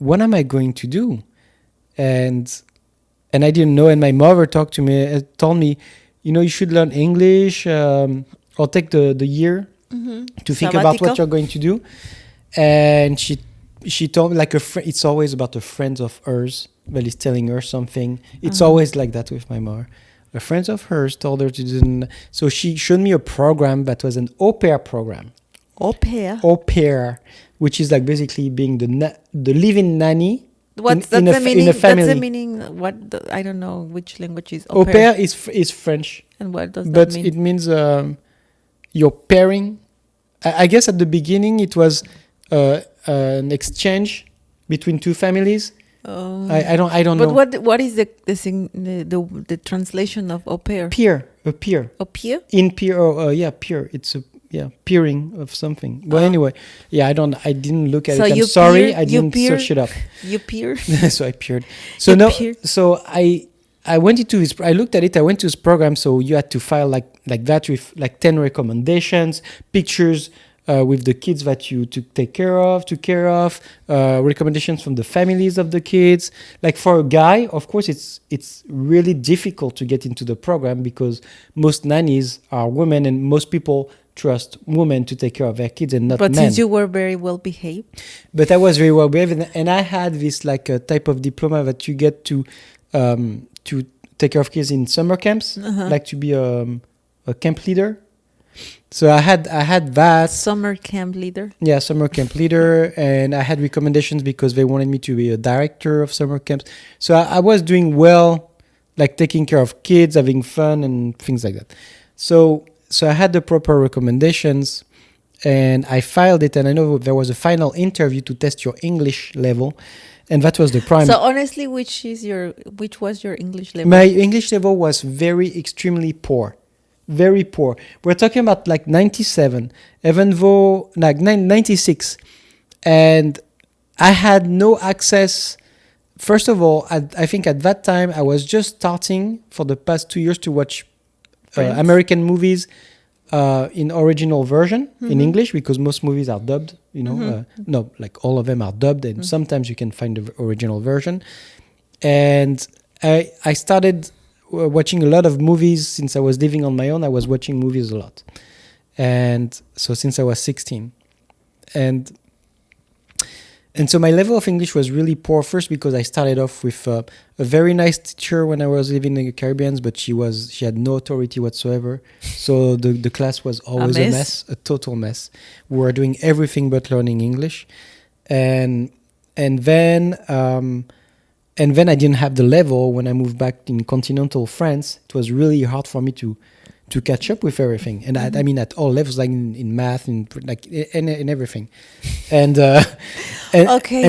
what am I going to do? And I didn't know. And my mother talked to me, told me, you should learn English or take the year to think about what you're going to do. And she told me, like, it's always about a friend of hers that is telling her something. It's always like that with my mother. A friend of hers told her to do. So she showed me a program that was an au pair program. Au pair? Au pair, which is like basically being the live-in nanny. What's the meaning? That's the meaning. I don't know which language is au pair. Is French. And what does that mean? But it means you're pairing. I guess at the beginning it was an exchange between two families. I don't know. But what is the translation of au pair? A peer. A peer? In peer. Peer. It's peering of something. Well, anyway, I didn't look at it. I'm sorry, I didn't search it up. You peered? So I peered. So so I went into this. I looked at it. I went to this program. So you had to file like that with like 10 recommendations, pictures with the kids that you took care of, recommendations from the families of the kids. Like for a guy, of course, it's really difficult to get into the program because most nannies are women, and most people trust women to take care of their kids and not men. But since you were very well behaved. But I was very well behaved, and I had this like a type of diploma that you get to take care of kids in summer camps, like to be a camp leader. So I had that summer camp leader. Yeah, summer camp leader, and I had recommendations because they wanted me to be a director of summer camps. So I was doing well, like taking care of kids, having fun, and things like that. So I had the proper recommendations, and I filed it. And I know there was a final interview to test your English level, and that was the prime. So honestly, which was your English level? My English level was extremely poor. Very poor. We're talking about like 97, even though like 96, and I had no access. First of all, I think at that time I was just starting for the past 2 years to watch American movies in original version in English, because most movies are dubbed. No, like all of them are dubbed, and sometimes you can find the original version. And I started watching a lot of movies since I was living on my own. I was watching movies a lot, and so since I was 16, and so my level of English was really poor. First, because I started off with a very nice teacher when I was living in the Caribbean, but she had no authority whatsoever. So the class was always a mess, a total mess. We were doing everything but learning English, and then I didn't have the level. When I moved back in continental France, it was really hard for me to catch up with everything. And I mean, at all levels, like in math, and like in everything. And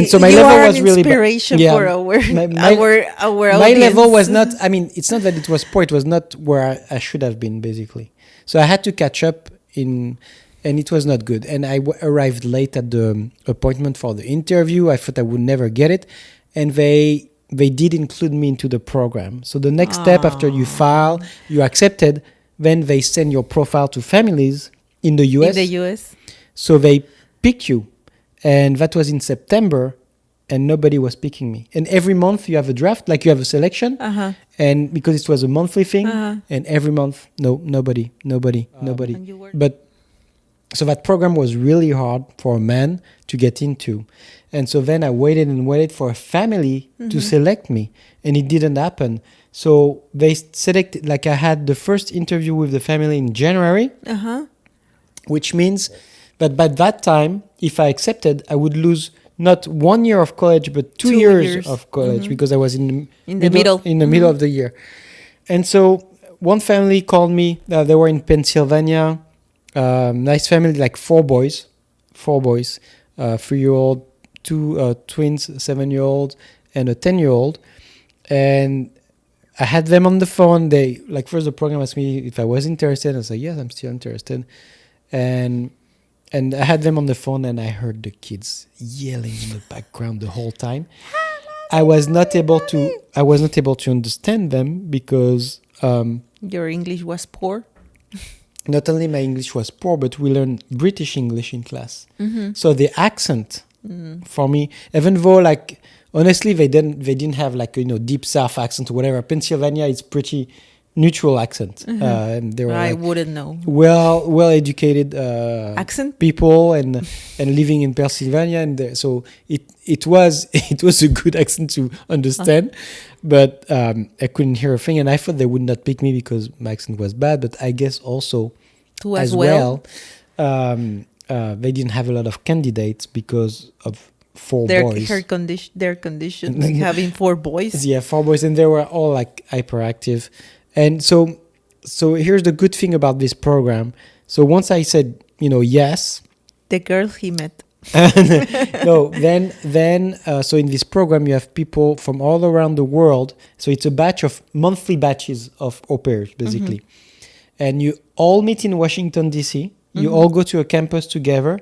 so my level was really inspiration for our my level was not. I mean, it's not that it was poor. It was not where I should have been, basically. So I had to catch up and it was not good. And I arrived late at the appointment for the interview. I thought I would never get it, and they did include me into the program. So the next step after you file, you accepted, then they send your profile to families in the US. So they pick you. And that was in September, and nobody was picking me. And every month you have a draft, like you have a selection. And because it was a monthly thing, and every month, nobody. But so that program was really hard for a man to get into. And so then I waited for a family to select me, and it didn't happen. So they selected, like I had the first interview with the family in January, which means that by that time, if I accepted, I would lose not 1 year of college, but 2 years of college, because I was in the middle of the year. And so one family called me. They were in Pennsylvania. Nice family, like four boys, 3-year-old, two twins, 7-year-old, and a 10-year-old. And I had them on the phone. They first the program asked me if I was interested. I said yes, I'm still interested. And I had them on the phone, and I heard the kids yelling in the background the whole time. I was not able to understand them because your English was poor. Not only my English was poor, but we learned British English in class. So the accent for me. Even though, like, honestly, they didn't have like deep South accent or whatever. Pennsylvania is pretty neutral accent, and they were I like wouldn't know. well educated Accent? people and living in Pennsylvania, and so it was it was a good accent to understand, but I couldn't hear a thing, and I thought they would not pick me because my accent was bad. But I guess also Too as well, they didn't have a lot of candidates because of four boys. Their condition, like having 4 boys. Yeah, 4 boys, and they were all like hyperactive. And so here's the good thing about this program. So once I said, yes. The girls he met. No, then so in this program you have people from all around the world. So it's a batch of monthly batches of au pairs, basically. And you all meet in Washington, D.C. You all go to a campus together.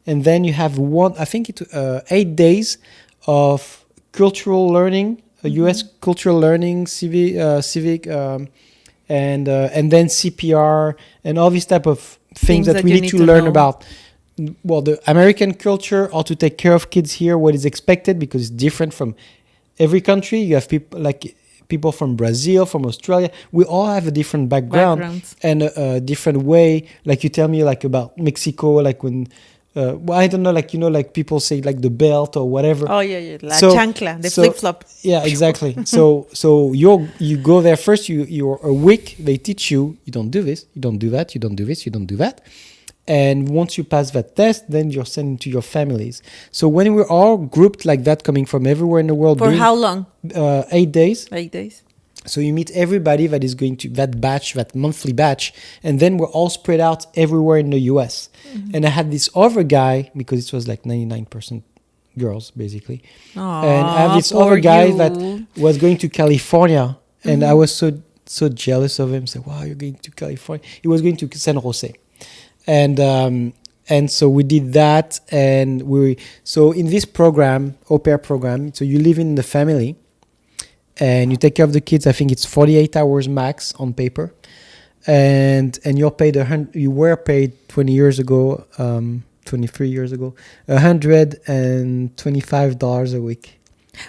And then you have 8 days of cultural learning, U.S. cultural learning, civic, and then CPR and all these type of things that we need to learn about. Well, the American culture, how to take care of kids here, what is expected, because it's different from every country. You have people from Brazil, from Australia. We all have a different background and a different way. Like you tell me, like about Mexico, like when. I don't know, like people say like the belt or whatever. Oh yeah, la chancla, the flip flop. Yeah, exactly. so you go there first. You're a week. They teach you. You don't do this. You don't do that. You don't do this. You don't do that. And once you pass that test, then you're sent to your families. So when we're all grouped like that, coming from everywhere in the world. For how long? 8 days. 8 days. So you meet everybody that is going to that monthly batch, and then we're all spread out everywhere in the US. And I had this other guy, because it was like 99% girls, basically. Aww, and I have this other guy that was going to California, and I was so jealous of him. So, wow, you're going to California. He was going to San Jose. And so we did that, and so in this program, au pair program, so you live in the family, and you take care of the kids. I think it's 48 hours max on paper, and you're paid you were paid 20 years ago, 23 years ago, $125 a week.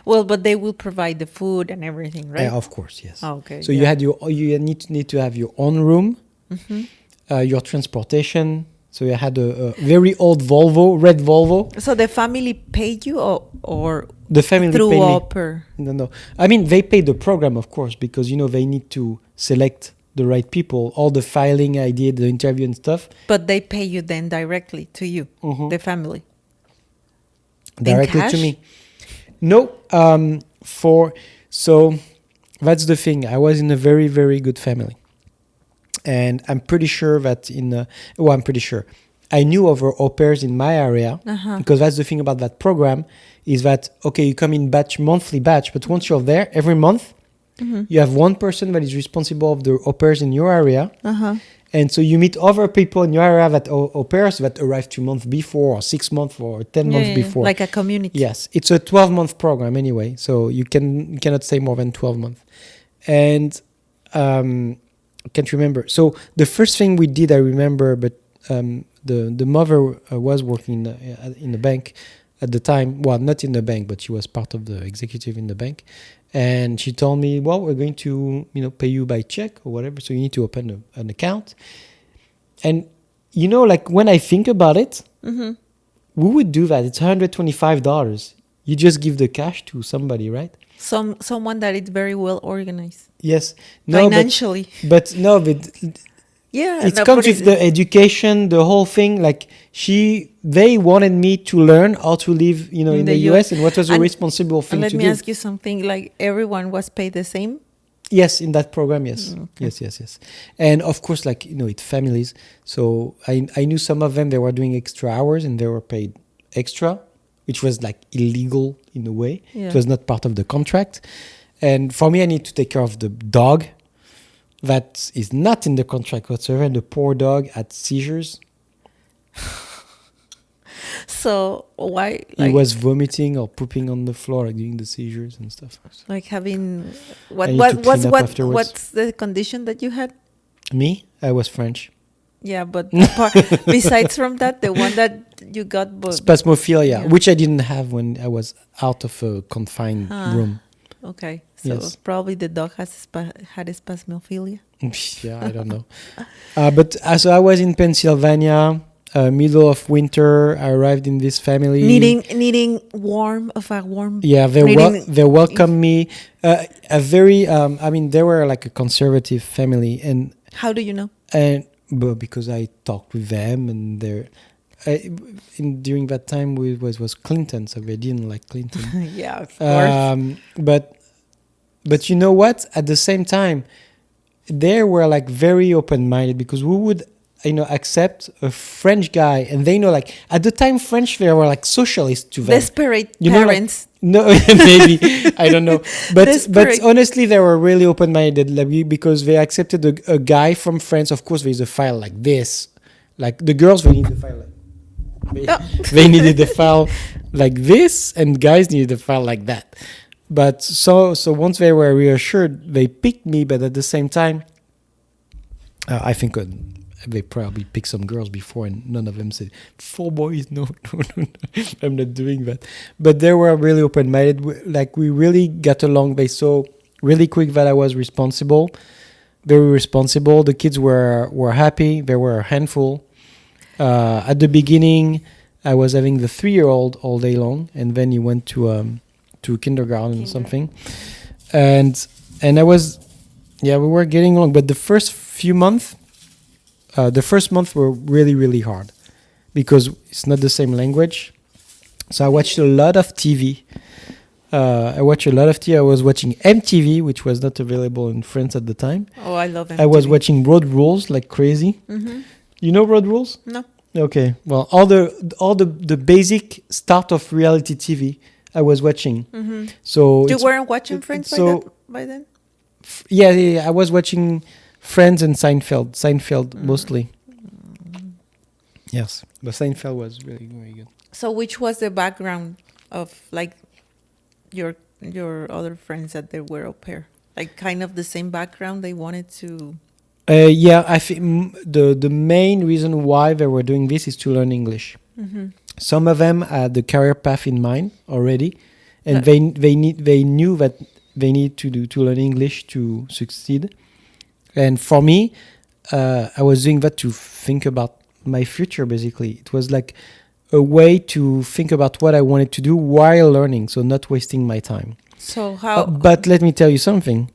Well, but they will provide the food and everything, right? Yeah, of course, yes. Oh, okay. So you need to have your own room, your transportation. So you had a very old red Volvo. So the family paid you, or the family through paid au pair? No. I mean, they pay the program, of course, because they need to select the right people. All the filing I did, the interview and stuff. But they pay you then directly to you, the family. Directly to me. No. So that's the thing. I was in a very, very good family. And I'm pretty sure that I'm pretty sure. I knew of au pairs in my area, because that's the thing about that program, is that, okay, you come in monthly batch, but once you're there, every month, you have one person that is responsible of the au pairs in your area. And so you meet other people in your area that au pairs that arrive 2 months before, or 6 months, or 10 months before. Like a community. Yes. It's a 12-month program anyway, so you cannot stay more than 12 months. And I can't remember. So the first thing we did, I remember, but the mother was working in the bank at the time. Well, not in the bank, but she was part of the executive in the bank. And she told me, well, we're going to pay you by check or whatever. So you need to open an account. And like when I think about it, we would do that. It's $125. You just give the cash to somebody, right? Someone that is very well organized. Yes. No, financially. But yeah, it comes with the education, the whole thing. Like they wanted me to learn how to live, in the US, and what was a responsible thing to do. Let me ask you something. Like everyone was paid the same? Yes, in that program, yes. Okay. Yes. And of course, like it's families. So I knew some of them, they were doing extra hours and they were paid extra, which was like illegal in a way. Yeah. It was not part of the contract. And for me, I need to take care of the dog. That is not in the contract whatsoever. And the poor dog had seizures. So why? He was vomiting or pooping on the floor, like doing the seizures and stuff. Like having what's the condition that you had? Me? I was French. Yeah, but besides from that, the one that you got, but Spasmophilia, which I didn't have when I was out of a confined room. Okay, so probably the dog had a spasmophilia. Yeah, I don't know. But so I was in Pennsylvania, middle of winter. I arrived in this family. Needing warm. Yeah, they welcomed me. A very, I mean, they were like a conservative family, and how do you know? But because I talked with them, and during that time was Clinton, so they didn't like Clinton. Yeah, of course. But you know what? At the same time, they were like very open-minded, because we would accept a French guy, and they know, like, at the time French, they were like socialists to them. Desperate parents. No, maybe I don't know, but honestly, they were really open-minded, like, because they accepted a guy from France. Of course, there's a file like this, like the girls, they need the file they needed the file like this, and guys needed the file like that. But so once they were reassured, they picked me. But at the same time, I think they probably picked some girls before, and none of them said 4 boys. No, I'm not doing that. But they were really open-minded. Like, we really got along. They saw really quick that I was responsible, very responsible. The kids were happy. They were a handful. At the beginning, I was having the 3-year-old all day long, and then he went to kindergarten or something, and I was, we were getting along. But the first month were really, really hard, because it's not the same language. So I watched a lot of TV. I was watching MTV, which was not available in France at the time. Oh, I love MTV. I was watching Road Rules like crazy. Mm-hmm. You know Road Rules? No. Okay. Well, all the basic start of reality TV I was watching. Mm-hmm. So you weren't watching Friends by then? Yeah, I was watching Friends and Seinfeld mostly. Yes, but Seinfeld was really very good. So which was the background of, like, your other friends that they were au pair? Like, kind of the same background they wanted to... I think the main reason why they were doing this is to learn English. Mm-hmm. Some of them had the career path in mind already, and they knew that they need to learn English to succeed. And for me, I was doing that to think about my future. Basically, it was like a way to think about what I wanted to do while learning, so not wasting my time. So how? But let me tell you something.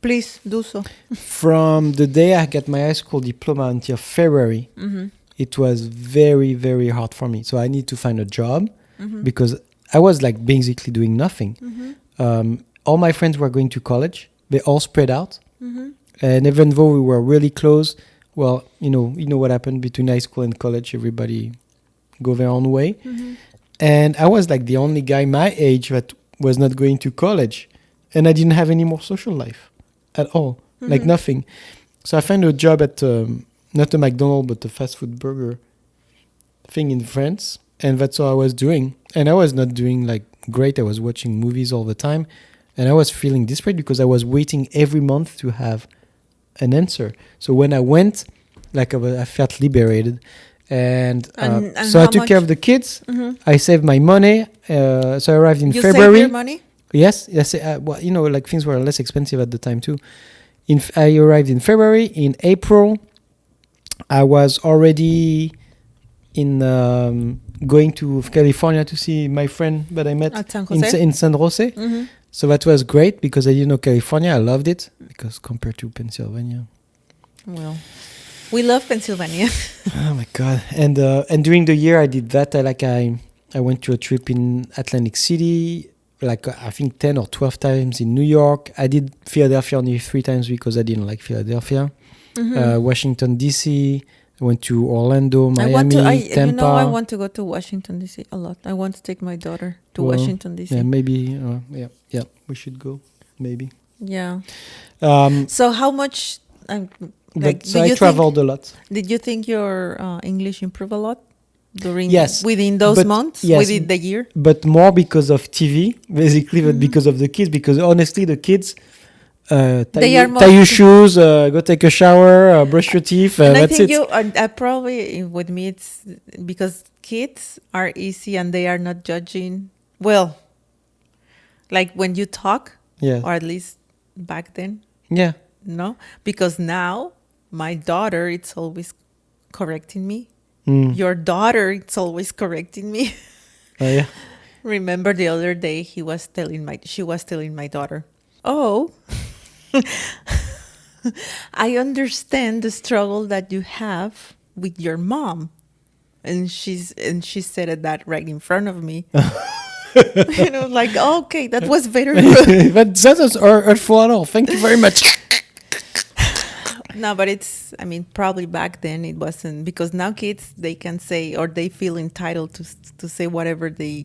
Please do so. From the day I got my high school diploma until February, mm-hmm. it was very, very hard for me. So I need to find a job, mm-hmm. because I was like basically doing nothing. Mm-hmm. All my friends were going to college. They all spread out. Mm-hmm. And even though we were really close, well, you know what happened between high school and college. Everybody go their own way. Mm-hmm. And I was like the only guy my age that was not going to college. And I didn't have any more social life at all, mm-hmm. like nothing. So I found a job at, not a McDonald's, but a fast food burger thing in France. And that's all I was doing. And I was not doing like great. I was watching movies all the time. And I was feeling desperate because I was waiting every month to have an answer. So when I went, like I felt liberated. And so I took care of the kids. Mm-hmm. I saved my money. So I arrived in February. You saved your money? Yes. Well, like things were less expensive at the time too. I arrived in February. In April, I was already going to California to see my friend that I met at San Jose? in San Jose. Mm-hmm. So that was great because I didn't know California. I loved it because compared to Pennsylvania. Well, we love Pennsylvania. Oh my God! And during the year I did that. I went to a trip in Atlantic City, like I think 10 or 12 times in New York. I did Philadelphia only 3 times because I didn't like Philadelphia. Mm-hmm. Washington D.C. I went to Orlando, Miami, Tampa. I want to go to Washington D.C. a lot. I want to take my daughter to Washington D.C. Yeah, maybe. Yeah, we should go. Maybe. Yeah. So how much? I traveled a lot. Did you think your English improved a lot within those months, yes, within the year? But more because of TV, basically, but because of the kids. Because honestly, the kids, They are tie your mostly- shoes, go take a shower, brush your teeth. and I That's think it. you probably with me it's because kids are easy and they are not judging. Well, like when you talk, Yeah. or at least back then, Yeah. no, because now my daughter it's always correcting me. Mm. Your daughter it's always correcting me. Yeah. Remember the other day she was telling my daughter, "Oh, I understand the struggle that you have with your mom." And she said it that right in front of me. Like, oh, okay, that was very rude. But that was hurtful at all. Thank you very much. No, but I mean, probably back then it wasn't, because now kids, they can say, or they feel entitled to say whatever they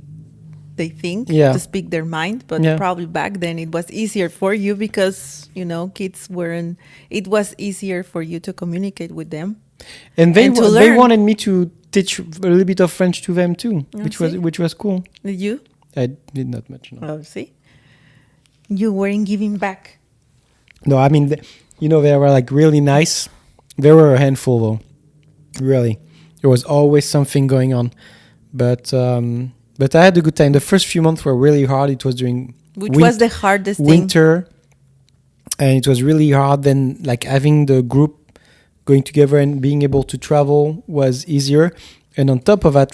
think, Yeah. to speak their mind. But Yeah. probably back then it was easier for you because, kids weren't, it was easier for you to communicate with them. And they And to they learn. wanted me to teach a little bit of French to them too, Oh, which see? was cool. Did you? I did not much. No. Oh, see? You weren't giving back. No, I mean, they were like really nice. They were a handful though. Really, there was always something going on, but I had a good time. The first few months were really hard. It was during Which was the hardest thing? winter, and it was really hard. Then like having the group going together and being able to travel was easier. And on top of that,